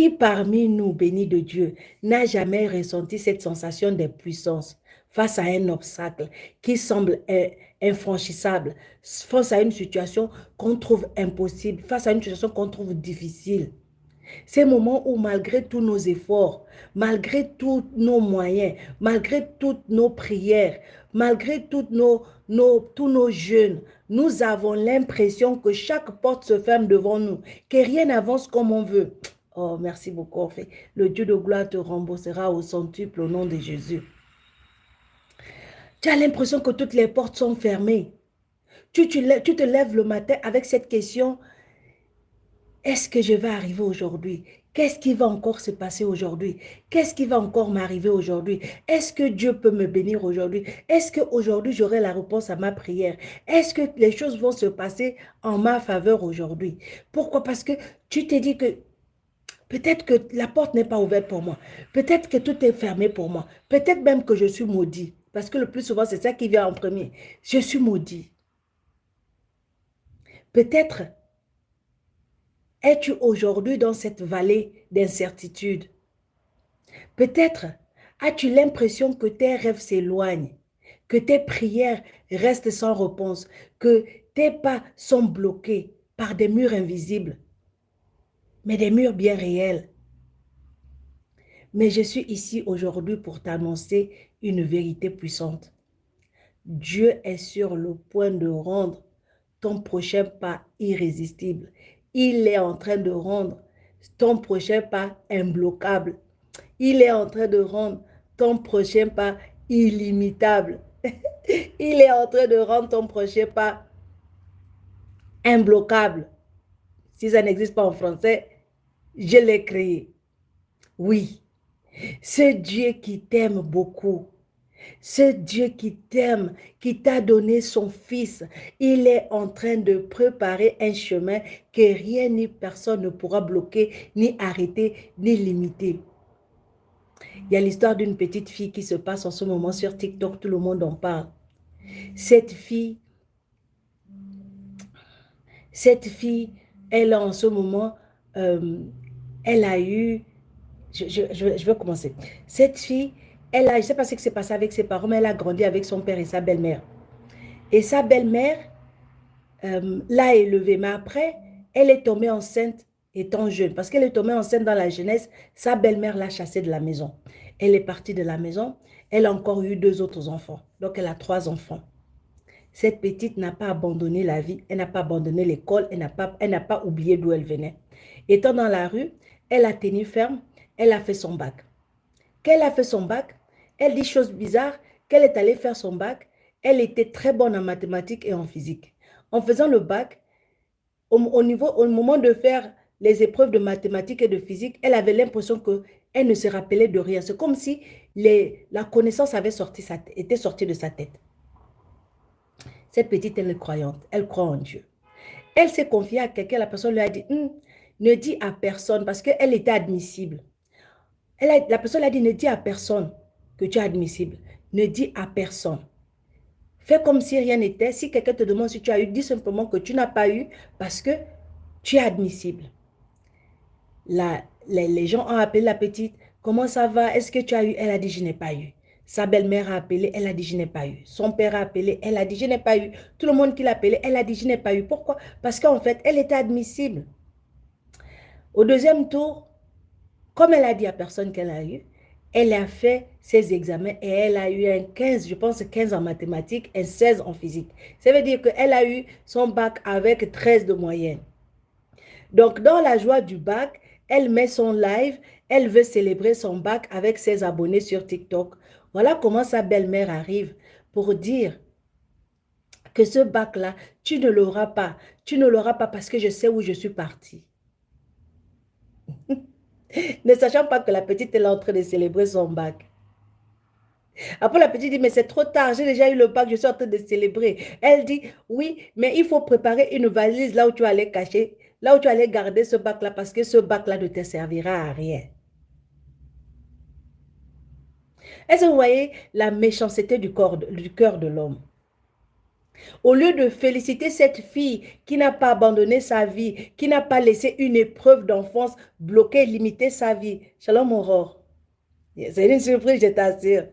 Qui parmi nous, bénis de Dieu, n'a jamais ressenti cette sensation d'impuissance face à un obstacle qui semble infranchissable, face à une situation qu'on trouve impossible, face à une situation qu'on trouve difficile? Ces moments où malgré tous nos efforts, malgré tous nos moyens, malgré toutes nos prières, malgré tous nos jeûnes, nous avons l'impression que chaque porte se ferme devant nous, que rien n'avance comme on veut. Oh, merci beaucoup, en fait. Le Dieu de gloire te remboursera au centuple au nom de Jésus. Tu as l'impression que toutes les portes sont fermées. Tu te lèves le matin avec cette question: est-ce que je vais arriver aujourd'hui? Qu'est-ce qui va encore se passer aujourd'hui? Qu'est-ce qui va encore m'arriver aujourd'hui? Est-ce que Dieu peut me bénir aujourd'hui? Est-ce qu'aujourd'hui j'aurai la réponse à ma prière? Est-ce que les choses vont se passer en ma faveur aujourd'hui? Pourquoi? Parce que tu t'es dit que peut-être que la porte n'est pas ouverte pour moi. Peut-être que tout est fermé pour moi. Peut-être même que je suis maudit. Parce que le plus souvent, c'est ça qui vient en premier. Je suis maudit. Peut-être es-tu aujourd'hui dans cette vallée d'incertitude? Peut-être as-tu l'impression que tes rêves s'éloignent, que tes prières restent sans réponse, que tes pas sont bloqués par des murs invisibles, mais des murs bien réels. Mais je suis ici aujourd'hui pour t'annoncer une vérité puissante. Dieu est sur le point de rendre ton prochain pas irrésistible. Il est en train de rendre ton prochain pas imbloquable. Il est en train de rendre ton prochain pas illimitable. Il est en train de rendre ton prochain pas imbloquable. Si ça n'existe pas en français, je l'ai créé. Oui, ce Dieu qui t'aime beaucoup, ce Dieu qui t'aime, qui t'a donné son Fils, il est en train de préparer un chemin que rien ni personne ne pourra bloquer, ni arrêter, ni limiter. Il y a l'histoire d'une petite fille qui se passe en ce moment sur TikTok, tout le monde en parle. Cette fille, elle a en ce moment, elle a eu, je vais commencer. Cette fille, je ne sais pas ce qui s'est passé avec ses parents, mais elle a grandi avec son père et sa belle-mère. Et sa belle-mère l'a élevée. Mais après, elle est tombée enceinte étant jeune. Parce qu'elle est tombée enceinte dans la jeunesse, sa belle-mère l'a chassée de la maison. Elle est partie de la maison. Elle a encore eu 2 autres enfants. Donc, elle a 3 enfants. Cette petite n'a pas abandonné la vie. Elle n'a pas abandonné l'école. Elle n'a pas oublié d'où elle venait. Étant dans la rue, elle a tenu ferme. Elle a fait son bac. Quand elle a fait son bac, elle dit chose bizarre, qu'elle est allée faire son bac, elle était très bonne en mathématiques et en physique. En faisant le bac, au moment de faire les épreuves de mathématiques et de physique, elle avait l'impression qu'elle ne se rappelait de rien. C'est comme si la connaissance était sortie de sa tête. Cette petite, elle est croyante, elle croit en Dieu. Elle s'est confiée à quelqu'un, la personne lui a dit, ne dis à personne, parce qu'elle était admissible. La personne a dit, ne dis à personne que tu es admissible. Ne dis à personne. Fais comme si rien n'était. Si quelqu'un te demande si tu as eu, dis simplement que tu n'as pas eu parce que tu es admissible. Les gens ont appelé la petite. Comment ça va? Est-ce que tu as eu? Elle a dit, je n'ai pas eu. Sa belle-mère a appelé, elle a dit, je n'ai pas eu. Son père a appelé, elle a dit, je n'ai pas eu. Tout le monde qui l'a appelé, elle a dit, je n'ai pas eu. Pourquoi? Parce qu'en fait, elle était admissible. Au deuxième tour, comme elle a dit à personne qu'elle a eu, elle a fait ses examens et elle a eu un 15, je pense 15 en mathématiques, un 16 en physique. Ça veut dire qu'elle a eu son bac avec 13 de moyenne. Donc, dans la joie du bac, elle met son live, elle veut célébrer son bac avec ses abonnés sur TikTok. Voilà comment sa belle-mère arrive pour dire que ce bac-là, tu ne l'auras pas. Tu ne l'auras pas parce que je sais où je suis partie. Ne sachant pas que la petite est en train de célébrer son bac. Après, la petite dit, mais c'est trop tard, j'ai déjà eu le bac, je suis en train de célébrer. Elle dit, oui, mais il faut préparer une valise là où tu allais cacher, là où tu allais garder ce bac-là, parce que ce bac-là ne te servira à rien. Est-ce que vous voyez la méchanceté du cœur de l'homme? Au lieu de féliciter cette fille qui n'a pas abandonné sa vie, qui n'a pas laissé une épreuve d'enfance bloquer, limiter sa vie. Shalom Aurore. C'est une surprise, je t'assure.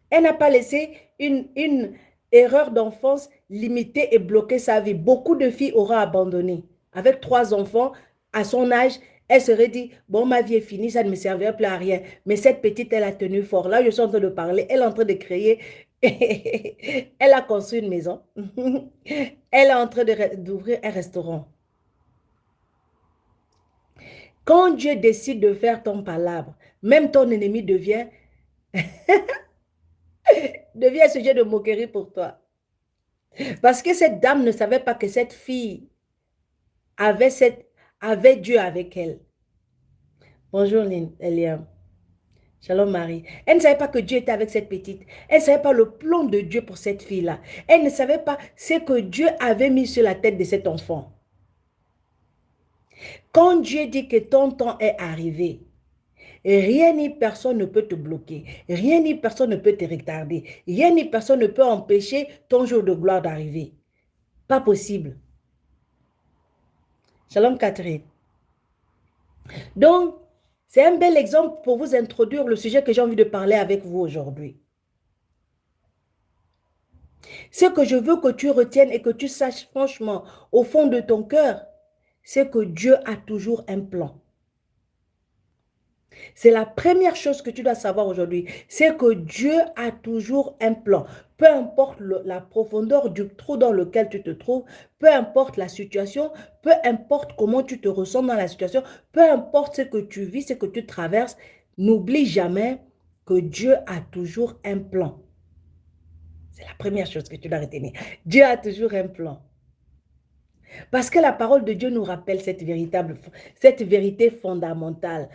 Elle n'a pas laissé une erreur d'enfance limiter et bloquer sa vie. Beaucoup de filles auraient abandonné. Avec 3 enfants, à son âge, elle serait dit, bon, ma vie est finie, ça ne me servirait plus à rien. Mais cette petite, elle a tenu fort. Là, je suis en train de parler, elle est en train de créer. Elle a construit une maison. Elle est en train d'ouvrir un restaurant. Quand Dieu décide de faire ton palabre, même ton ennemi devient un sujet de moquerie pour toi. Parce que cette dame ne savait pas que cette fille avait Dieu avec elle. Bonjour Eliam. Shalom Marie. Elle ne savait pas que Dieu était avec cette petite. Elle ne savait pas le plan de Dieu pour cette fille-là. Elle ne savait pas ce que Dieu avait mis sur la tête de cet enfant. Quand Dieu dit que ton temps est arrivé, rien ni personne ne peut te bloquer. Rien ni personne ne peut te retarder. Rien ni personne ne peut empêcher ton jour de gloire d'arriver. Pas possible. Shalom Catherine. Donc, c'est un bel exemple pour vous introduire le sujet que j'ai envie de parler avec vous aujourd'hui. Ce que je veux que tu retiennes et que tu saches franchement au fond de ton cœur, c'est que Dieu a toujours un plan. C'est la première chose que tu dois savoir aujourd'hui, c'est que Dieu a toujours un plan. Peu importe la profondeur du trou dans lequel tu te trouves, peu importe la situation, peu importe comment tu te ressens dans la situation, peu importe ce que tu vis, ce que tu traverses, n'oublie jamais que Dieu a toujours un plan. C'est la première chose que tu dois retenir. Dieu a toujours un plan. Parce que la parole de Dieu nous rappelle cette vérité fondamentale.